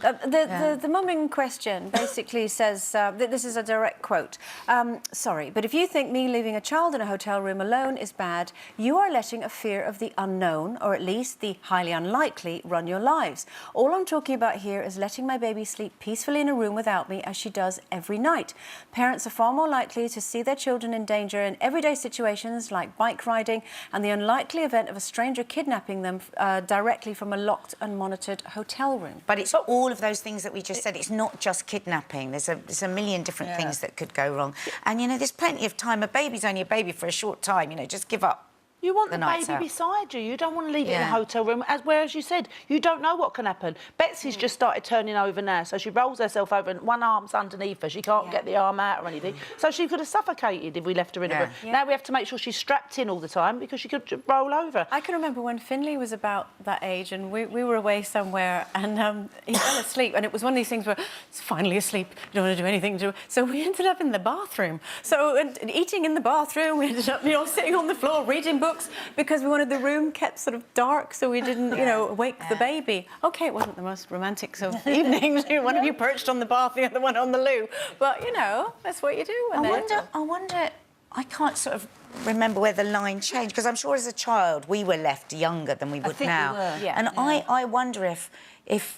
The mum in question basically says, this is a direct quote, sorry, but if you think me leaving a child in a hotel room alone is bad, you are letting a fear of the unknown, or at least the highly unlikely, run your lives. All I'm talking about here is letting my baby sleep peacefully in a room without me, as she does every night. Parents are far more likely to see their children in danger in everyday situations like bike riding and the unlikely event of a stranger kidnapping them directly from a locked and monitored hotel room. But it's all of those things that we just said. It's not just kidnapping. There's a million different things that could go wrong. And, you know, there's plenty of time. A baby's only a baby for a short time. You know, just give up. You want the baby beside you. You don't want to leave it in a hotel room. Whereas you said, you don't know what can happen. Betsy's just started turning over now, so she rolls herself over and one arm's underneath her. She can't get the arm out or anything. So she could have suffocated if we left her in a room. Now we have to make sure she's strapped in all the time because she could roll over. I can remember when Finley was about that age and we were away somewhere and he fell asleep, and it was one of these things where he's finally asleep, you don't want to do anything to... So we ended up in the bathroom. So and eating in the bathroom, we ended up, you know, sitting on the floor reading books, because we wanted the room kept sort of dark so we didn't, you know, wake the baby. OK, it wasn't the most romantic of evenings. One of you perched on the bath, the other one on the loo. But, you know, that's what you do. I wonder, I can't sort of remember where the line changed, because I'm sure as a child we were left younger than we would now. And I wonder if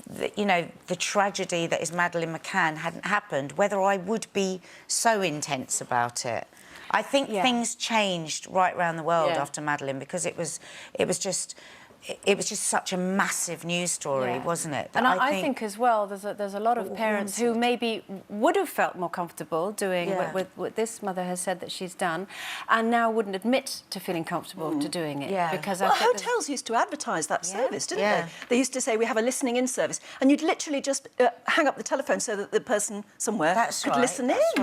the, you know, the tragedy that is Madeleine McCann hadn't happened, whether I would be so intense about it. I think things changed right around the world after Madeleine, because it was just such a massive news story, wasn't it? And I think as well, there's a lot of parents who maybe would have felt more comfortable doing what this mother has said that she's done, and now wouldn't admit to feeling comfortable to doing it. Because hotels used to advertise that service, didn't they? They used to say, we have a listening-in service, and you'd literally just hang up the telephone so that the person somewhere could listen in.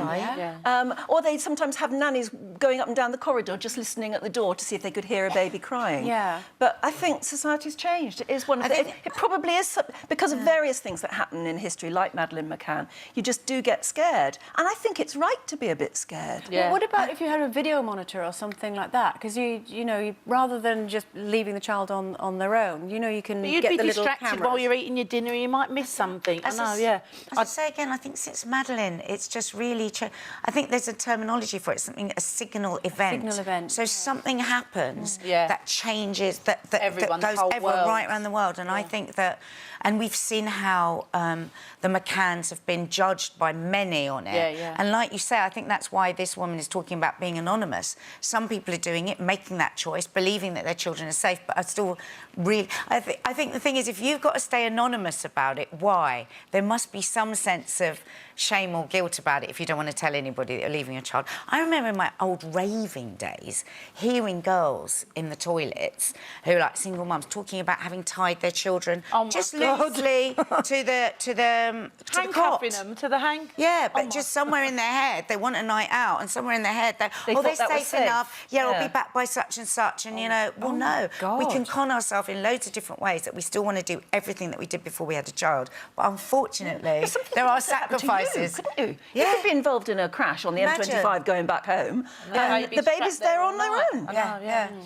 Or they'd sometimes have nannies going up and down the corridor just listening at the door to see if they could hear a baby crying. But I think society's changed. It is one of it probably is because of various things that happen in history, like Madeleine McCann. You just do get scared, and I think it's right to be a bit scared. Well, what about if you had a video monitor or something like that? Because you know, rather than just leaving the child on their own, you know, you can you'd get be the little distracted cameras. while you're eating your dinner. You might miss something. As I say again, I think since Madeleine, it's just really... I think there's a terminology for it, something, a signal event. Signal event. So something happens that changes, that everyone, goes right around the world. And I think that... And we've seen how the McCanns have been judged by many on it. And like you say, I think that's why this woman is talking about being anonymous. Some people are doing it, making that choice, believing that their children are safe, but are still really... I think the thing is, if you've got to stay anonymous about it, why? There must be some sense of shame or guilt about it if you don't want to tell anybody that you're leaving your child. I remember in my old raving days hearing girls in the toilets who, like single mums, talking about having tied their children just loosely to the cot. Them to the hang. Yeah, but just somewhere in their head they want a night out, and somewhere in their head they're safe enough. I'll be back by such and such, and you know, well, no, we can con ourselves in loads of different ways that we still want to do everything that we did before we had a child. But unfortunately, there are sacrifices. Couldn't you? You could be involved in a crash on the M25 going back home, and the baby's there on their own.